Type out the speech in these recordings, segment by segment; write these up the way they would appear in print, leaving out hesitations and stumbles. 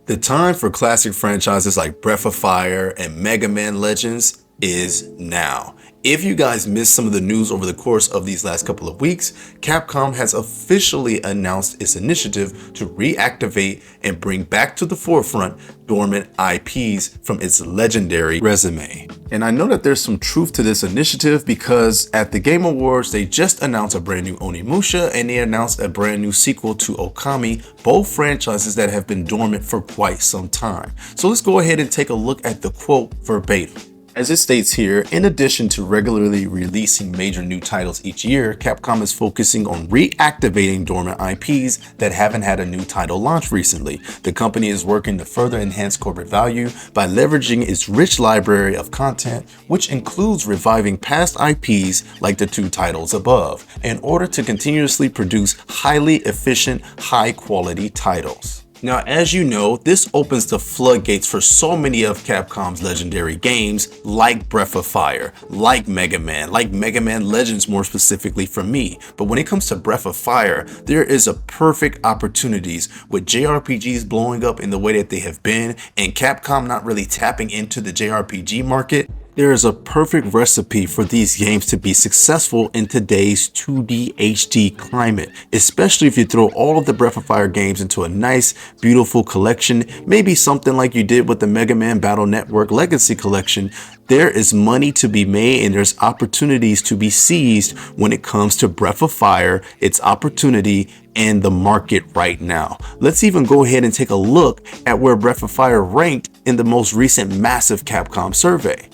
The time for classic franchises like Breath of Fire and Megaman Legends is now. If you guys missed some of the news over the course of these last couple of weeks, Capcom has officially announced its initiative to reactivate and bring back to the forefront dormant IPs from its legendary resume. And I know that there's some truth to this initiative because at the Game Awards, they just announced a brand new Onimusha and they announced a brand new sequel to Okami, both franchises that have been dormant for quite some time. So let's go ahead and take a look at the quote verbatim. As it states here, in addition to regularly releasing major new titles each year, Capcom is focusing on reactivating dormant IPs that haven't had a new title launch recently. The company is working to further enhance corporate value by leveraging its rich library of content, which includes reviving past IPs like the two titles above, in order to continuously produce highly efficient, high-quality titles. Now, as you know, this opens the floodgates for so many of Capcom's legendary games like Breath of Fire, like Megaman Legends more specifically for me. But when it comes to Breath of Fire, there is a perfect opportunities with JRPGs blowing up in the way that they have been and Capcom not really tapping into the JRPG market. There is a perfect recipe for these games to be successful in today's 2D HD climate, especially if you throw all of the Breath of Fire games into a nice, beautiful collection, maybe something like you did with the Mega Man Battle Network Legacy collection. There is money to be made and there's opportunities to be seized when it comes to Breath of Fire, its opportunity, and the market right now. Let's even go ahead and take a look at where Breath of Fire ranked in the most recent massive Capcom survey.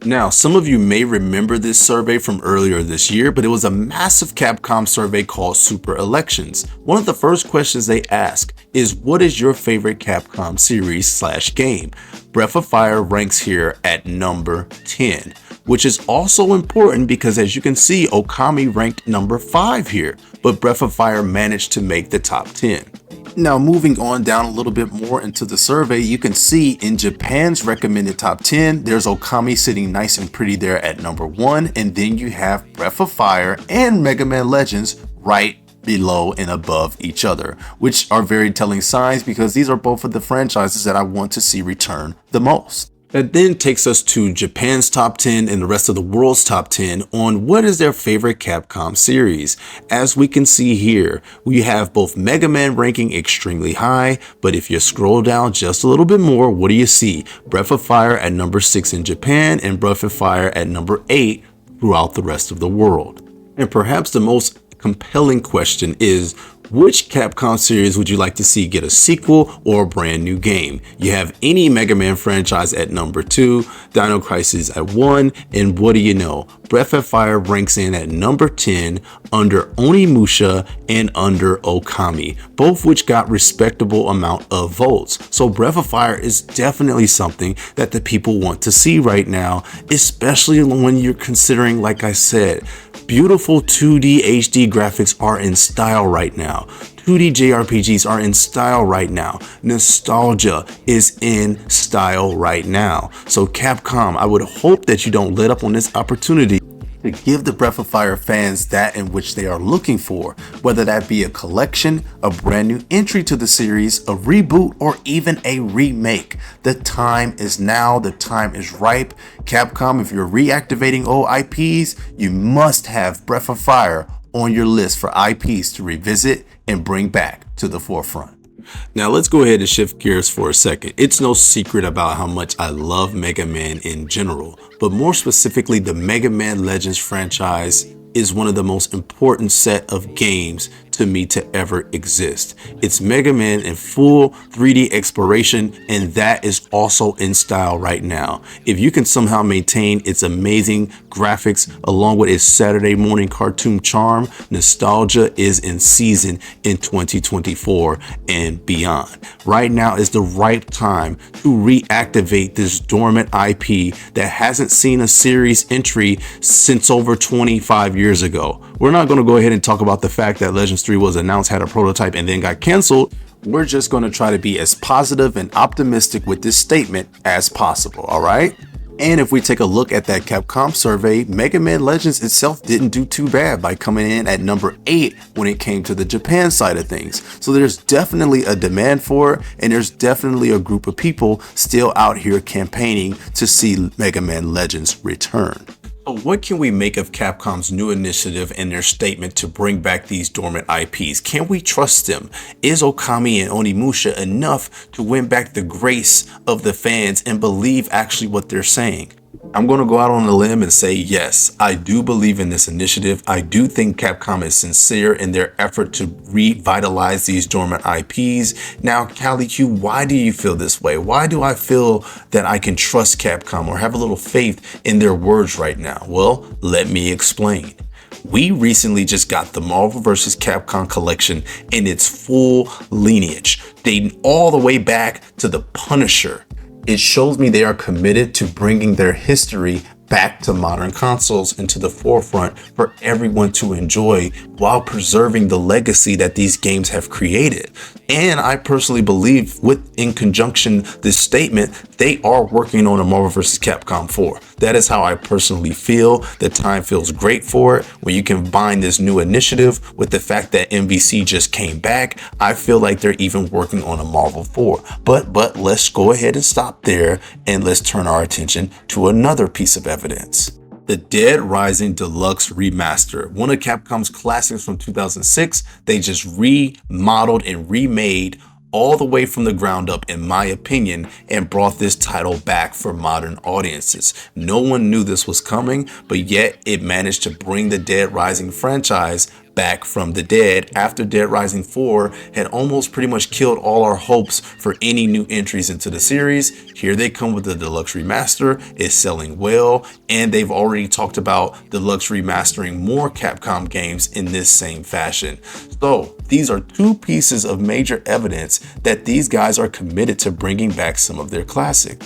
Now, some of you may remember this survey from earlier this year, but it was a massive Capcom survey called Super Elections. One of the first questions they ask is, what is your favorite Capcom series/game? Breath of Fire ranks here at number 10, which is also important because as you can see, Okami ranked number 5 here, but Breath of Fire managed to make the top 10. Now, moving on down a little bit more into the survey, you can see in Japan's recommended top 10, there's Okami sitting nice and pretty there at number 1, and then you have Breath of Fire and Mega Man Legends right below and above each other, which are very telling signs because these are both of the franchises that I want to see return the most. That then takes us to Japan's top 10 and the rest of the world's top 10 on what is their favorite Capcom series. As we can see here, we have both Mega Man ranking extremely high, but if you scroll down just a little bit more, what do you see? Breath of Fire at number 6 in Japan and Breath of Fire at number 8 throughout the rest of the world. And perhaps the most compelling question is, which Capcom series would you like to see get a sequel or a brand new game? You have any Mega Man franchise at number 2, Dino Crisis at 1, and what do you know? Breath of Fire ranks in at number 10 under Onimusha and under Okami, both which got respectable amount of votes. So Breath of Fire is definitely something that the people want to see right now, especially when you're considering, like I said, beautiful 2D HD graphics are in style right now. 2D JRPGs are in style right now. Nostalgia is in style right now. So Capcom, I would hope that you don't let up on this opportunity to give the Breath of Fire fans that in which they are looking for, whether that be a collection, a brand new entry to the series, a reboot, or even a remake. The time is now, the time is ripe. Capcom, if you're reactivating old IPs, you must have Breath of Fire on your list for IPs to revisit and bring back to the forefront. Now let's go ahead and shift gears for a second. It's no secret about how much I love Mega Man in general, but more specifically the Mega Man Legends franchise is one of the most important set of games to me to ever exist. It's Mega Man in full 3D exploration, and that is also in style right now. If you can somehow maintain its amazing graphics along with its Saturday morning cartoon charm, nostalgia is in season in 2024 and beyond. Right now is the right time to reactivate this dormant IP that hasn't seen a series entry since over 25 years ago. We're not going to go ahead and talk about the fact that Legends 3 was announced, had a prototype, and then got canceled. We're just going to try to be as positive and optimistic with this statement as possible, all right? And if we take a look at that Capcom survey, Megaman Legends itself didn't do too bad by coming in at number 8 when it came to the Japan side of things. So there's definitely a demand for it, and there's definitely a group of people still out here campaigning to see Megaman Legends return. So what can we make of Capcom's new initiative and their statement to bring back these dormant IPs? Can we trust them? Is Okami and Onimusha enough to win back the grace of the fans and believe actually what they're saying? I'm going to go out on a limb and say yes, I do believe in this initiative. I do think Capcom is sincere in their effort to revitalize these dormant IPs. Now, Callie Q, why do you feel this way? Why do I feel that I can trust Capcom or have a little faith in their words right now? Well, let me explain. We recently just got the Marvel vs. Capcom collection in its full lineage, dating all the way back to the Punisher. It shows me they are committed to bringing their history back to modern consoles and to the forefront for everyone to enjoy while preserving the legacy that these games have created. And I personally believe in conjunction this statement, they are working on a Marvel vs. Capcom 4. That is how I personally feel. The time feels great for it. When you combine this new initiative with the fact that MVC just came back, I feel like they're even working on a Marvel 4. But let's go ahead and stop there and let's turn our attention to another piece of evidence. The Dead Rising Deluxe Remaster, one of Capcom's classics from 2006, they just remodeled and remade all the way from the ground up, in my opinion, and brought this title back for modern audiences. No one knew this was coming, but yet it managed to bring the Dead Rising franchise back from the dead after Dead Rising 4 had almost pretty much killed all our hopes for any new entries into the series. Here they come with the Deluxe Remaster. It's selling well, and they've already talked about Deluxe remastering more Capcom games in this same fashion. So these are two pieces of major evidence that these guys are committed to bringing back some of their classic.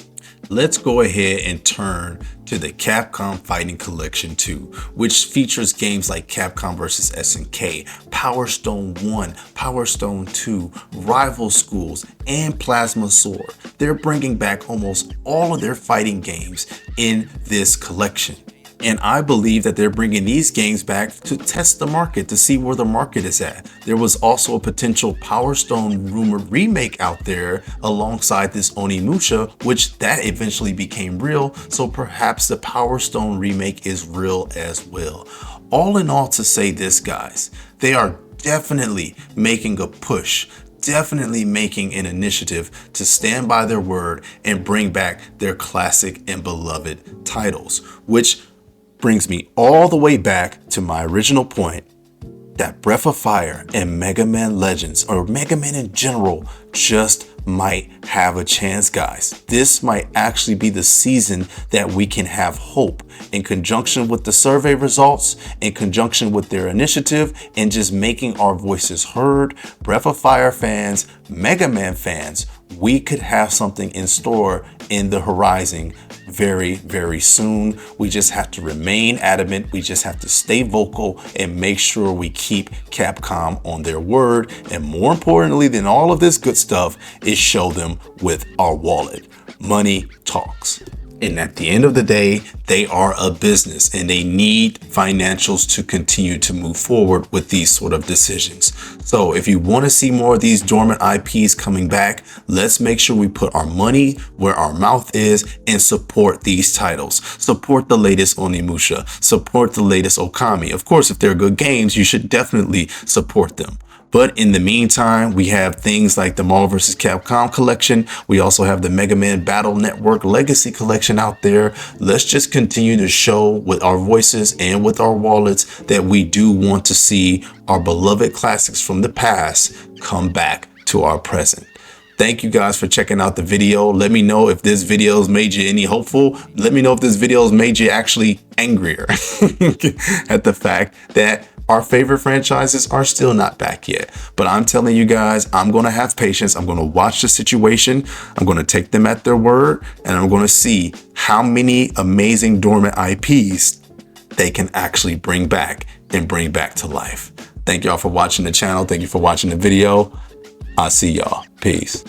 Let's go ahead and turn to the Capcom Fighting Collection 2, which features games like Capcom vs. SNK, Power Stone 1, Power Stone 2, Rival Schools, and Plasma Sword. They're bringing back almost all of their fighting games in this collection. And I believe that they're bringing these games back to test the market, to see where the market is at. There was also a potential Power Stone rumored remake out there alongside this Onimusha, which that eventually became real. So perhaps the Power Stone remake is real as well. All in all, to say this, guys, they are definitely making a push, definitely making an initiative to stand by their word and bring back their classic and beloved titles, which brings me all the way back to my original point that Breath of Fire and Megaman Legends, or Megaman in general, just might have a chance, guys. This might actually be the season that we can have hope in conjunction with the survey results, in conjunction with their initiative, and just making our voices heard. Breath of Fire fans, Megaman fans, we could have something in store in the horizon very, very soon. We just have to remain adamant. We just have to stay vocal and make sure we keep Capcom on their word. And more importantly than all of this good stuff is show them with our wallet. Money talks. And at the end of the day, they are a business and they need financials to continue to move forward with these sort of decisions. So if you want to see more of these dormant IPs coming back, let's make sure we put our money where our mouth is and support these titles. Support the latest Onimusha, support the latest Okami. Of course, if they're good games, you should definitely support them. But in the meantime, we have things like the Marvel vs. Capcom collection. We also have the Mega Man Battle Network Legacy collection out there. Let's just continue to show with our voices and with our wallets that we do want to see our beloved classics from the past come back to our present. Thank you guys for checking out the video. Let me know if this video has made you any hopeful. Let me know if this video has made you actually angrier at the fact that our favorite franchises are still not back yet. But I'm telling you guys, I'm going to have patience. I'm going to watch the situation. I'm going to take them at their word, and I'm going to see how many amazing dormant IPs they can actually bring back and bring back to life. Thank y'all for watching the channel. Thank you for watching the video. I'll see y'all. Peace.